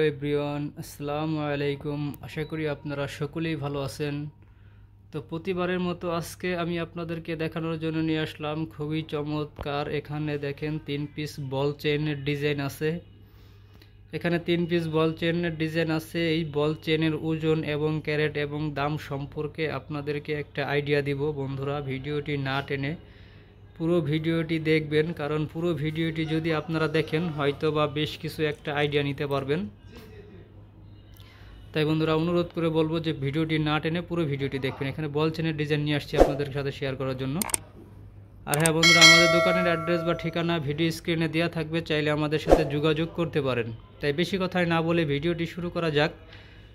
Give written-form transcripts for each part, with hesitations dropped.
Everyone, আসসালামু আলাইকুম। আশা করি আপনারা সকলেই ভালো আছেন। তো প্রতিবারের মতো আজকে আমি আপনাদেরকে দেখানোর জন্য নিয়ে আসলাম খুবই চমৎকার। এখানে দেখেন 3 পিস বল চেইনের ডিজাইন আছে। এখানে 3 পিস বল চেইনের ডিজাইন আছে। এই বল চেইনের ওজন এবং ক্যারেট এবং দাম সম্পর্কে আপনাদেরকে একটা আইডিয়া দিব। বন্ধুরা, ভিডিওটি না টেনে পুরো ভিডিওটি দেখবেন, কারণ পুরো ভিডিওটি যদি আপনারা দেখেন হয়তো বা বেশ কিছু একটা আইডিয়া নিতে পারবেন। তাই বন্ধুরা, অনুরোধ করে বলবো যে ভিডিওটি না টেনে পুরো ভিডিওটি দেখবেন। এখানে বল চেনের ডিজাইন নিয়ে আসছি আপনাদের সাথে শেয়ার করার জন্য। আর হ্যাঁ বন্ধুরা, আমাদের দোকানের অ্যাড্রেস বা ঠিকানা ভিডিও স্ক্রিনে দেওয়া থাকবে, চাইলে আমাদের সাথে যোগাযোগ করতে পারেন। তাই বেশি কথাই না বলে ভিডিওটি শুরু করা যাক।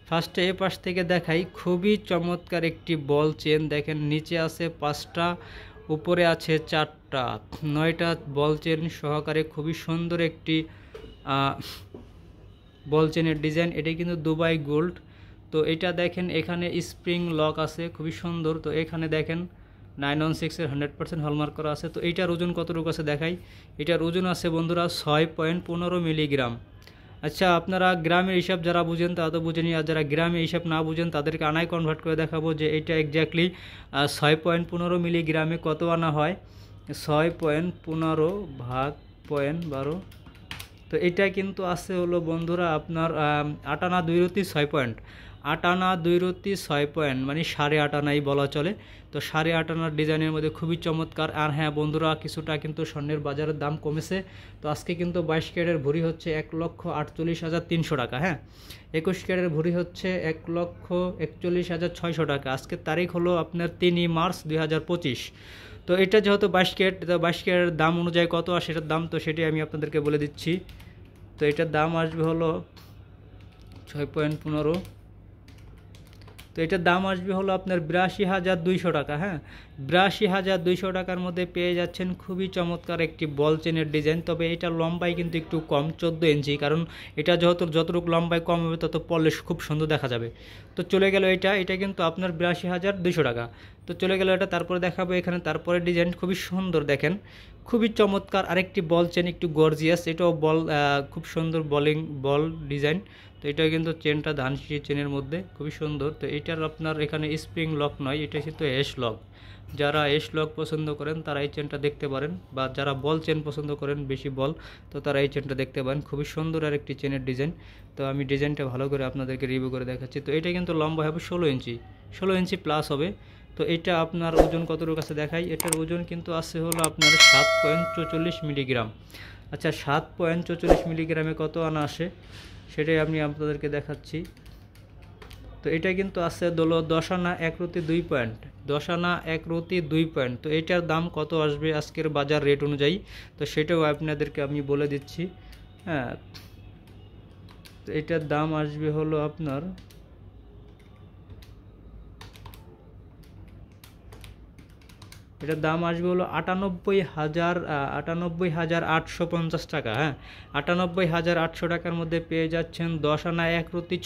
ফার্স্টে এ পাশ থেকে দেখাই খুবই চমৎকার একটি বল চেন। দেখেন নিচে আছে 5টা, উপরে আছে 4টা, 9টা বল চেন সহকারে খুবই সুন্দর একটি বল চেনের ডিজাইন। এটি কিন্তু দুবাই গোল্ড। তো এটা দেখেন এখানে স্প্রিং লক আছে, খুবই সুন্দর। তো এখানে দেখেন 916-এর 100% হলমার্ক করা আছে। তো এইটার ওজন কতটুকু আছে দেখাই। এটার ওজন আছে বন্ধুরা 6.15 মিলিগ্রাম। আচ্ছা, আপনারা গ্রামের হিসাব যারা বুঝেন তারা তো বুঝেনি, আর যারা গ্রামের হিসাব না বুঝেন তাদেরকে আনায় কনভার্ট করে দেখাবো যে এটা এক্স্যাক্টলি 6.15 মিলিগ্রামে কত আনা হয়। 6.15 ভাগ 0.12। তো এটা কিন্তু আছে হলো বন্ধুরা আপনার 8 আনা 2 রতি 6 পয়েন্ট। 8 আনা 2 রতি 6 পয়েন্ট মানে 8.5 আনাই বলা চলে। তো 8.5 আনার ডিজাইনের মধ্যে খুবই চমৎকার। আর হ্যাঁ বন্ধুরা, কিছুটা কিন্তু স্বর্ণের বাজারের দাম কমেছে। তো আজকে কিন্তু 22 ক্যারেটের ভরি হচ্ছে 1,48,300 টাকা। হ্যাঁ, 21 ক্যারেটের ভরি হচ্ছে 1,41,600 টাকা। আজকের তারিখ হলো আপনার 3 মার্চ 2025। তো এটা যেহেতু 22 ক্যারেট, 22 ক্যারেটের দাম অনুযায়ী কত আসে এটার দাম, তো সেটি আমি আপনাদেরকে বলে দিচ্ছি। তো এটার দাম আসবে হলো 6.15। তো এটার দাম আসবে হলো আপনার 82,200 টাকা। হ্যাঁ, 82,200 টাকার মধ্যে পেয়ে যাচ্ছেন খুবই চমৎকার একটি বল চেনের ডিজাইন। তবে এটা লম্বাই কিন্তু একটু কম, 14 ইঞ্চি, কারণ এটা যতটুকু লম্বায় কম হবে তত পরলে খুব সুন্দর দেখা যাবে। তো চলে গেল এটা কিন্তু আপনার 82,200 টাকা। তো চলে গেল এটা। তারপরে দেখাবো এখানে তারপরে ডিজাইন খুবই সুন্দর। দেখেন খুবই চমৎকার আরেকটি বল চেন, একটু গর্জিয়াস। এটাও বল, খুব সুন্দর বল ডিজাইন। তো এটা কিন্তু চেনটা ধানসিঁড়ি চেনের মধ্যে খুবই সুন্দর। তো এটার আপনার এখানে স্প্রিং লক নয়, এটা কিন্তু এস লক। যারা এস লক পছন্দ করেন তারা এই চেনটা দেখতে পারেন, বা যারা বল চেন পছন্দ করেন বেশি বল, তো তারা এই চেনটা দেখতে পারেন। খুবই সুন্দর আর একটি চেনের ডিজাইন। তো আমি ডিজাইনটা ভালো করে আপনাদেরকে রিভিউ করে দেখাচ্ছি। তো এটা কিন্তু লম্বা হবে 16 ইঞ্চি প্লাস হবে। তো এটা আপনার ওজন কতটুকু আছে দেখাই। এটার ওজন কিন্তু আছে হলো আপনার 7.44 মিলিগ্রাম। আচ্ছা, 7.44 মিলিগ্রামে কত আনা আসে সেটাই আমি আপনাদেরকে দেখাচ্ছি। তো এটা কিন্তু আছে 10 আনা 1 রতি 2 পয়েন্ট, 10 আনা 1 রতি 2 পয়েন্ট। তো এটার দাম কত আসবে আজকের বাজার রেট অনুযায়ী, তো সেটাও আপনাদেরকে আমি বলে দিচ্ছি। হ্যাঁ, তো এটার দাম আসবে হলো আপনার এটার দাম আসবে হলো 98,850 টাকা। হ্যাঁ, 98,800 টাকার মধ্যে পেয়ে যাচ্ছেন 10 আনা 1 রতি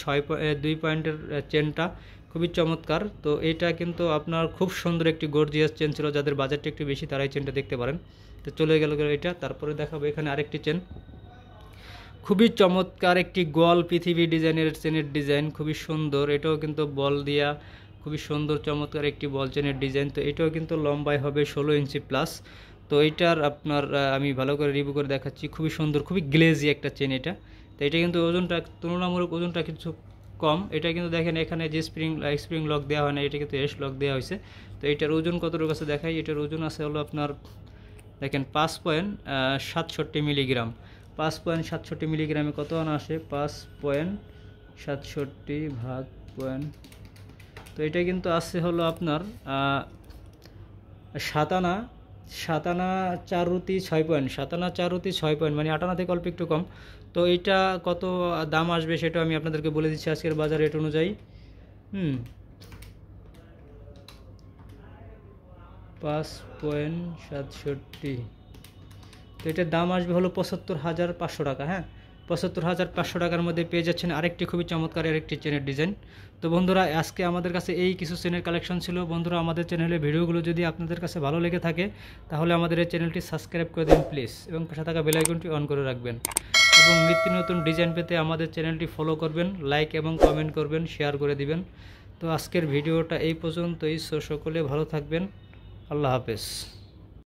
2 পয়েন্টের চেনটা, খুবই চমৎকার। তো এটা কিন্তু আপনার খুব সুন্দর একটি গর্জিয়াস চেন ছিল, যাদের বাজেটটা একটু বেশি তারাই চেনটা দেখতে পারেন। তো চলে গেল এটা। তারপরে দেখাবো এখানে আরেকটি চেন, খুবই চমৎকার একটি গোল পৃথিবী ডিজাইনের চেনের ডিজাইন, খুবই সুন্দর। এটাও কিন্তু বল দিয়া খুবই সুন্দর চমৎকার একটি বল চেনের ডিজাইন। তো এটাও কিন্তু লম্বায় হবে 16 ইঞ্চি প্লাস। তো এইটার আপনার আমি ভালো করে রিভিউ করে দেখাচ্ছি। খুবই সুন্দর, খুবই গ্লেজি একটা চেন এটা। তো এটা কিন্তু ওজনটা তুলনামূলক ওজনটা কিছু কম। এটা কিন্তু দেখেন এখানে যে স্প্রিং লক দেওয়া হয় না, এটা কিন্তু এস লক দেওয়া হয়েছে। তো এটার ওজন কতটুকু আছে দেখাই। এটার ওজন আছে হলো আপনার দেখেন 5.67 মিলিগ্রাম। 5.67 মিলিগ্রামে কত আনা আসে, 5.67 ভাগ পয়েন্ট। তো এটা কিন্তু আসছে হলো আপনার 7 আনা 4 রতি 6 পয়েন্ট, 7 আনা 4 রতি 6 পয়েন্ট মানে 8 আনা থেকে অল্প একটু কম। তো এইটা কত দাম আসবে সেটা আমি আপনাদেরকে বলে দিচ্ছি আজকের বাজার রেট অনুযায়ী। 5.67। তো এটার দাম আসবে হলো 75,500 টাকা। হ্যাঁ, 75,500 টাকার মধ্যে পেয়ে যাচ্ছেন আরেকটি খুবই চমৎকার আরেকটি চেনের ডিজাইন। তো বন্ধুরা, আজকে আমাদের কাছে এই কিছু চেনের কালেকশন ছিল। বন্ধুরা, আমাদের চ্যানেলে ভিডিওগুলো যদি আপনাদের কাছে ভালো লেগে থাকে তাহলে আমাদের এই চ্যানেলটি সাবস্ক্রাইব করে দিন প্লিজ, এবং পাশে থাকা বেল আইকনটি অন করে রাখবেন। এবং নিত্য নতুন ডিজাইন পেতে আমাদের চ্যানেলটি ফলো করবেন, লাইক এবং কমেন্ট করবেন, শেয়ার করে দিবেন। তো আজকের ভিডিওটা এই পর্যন্তই। সকলে ভালো থাকবেন। আল্লাহ হাফেজ।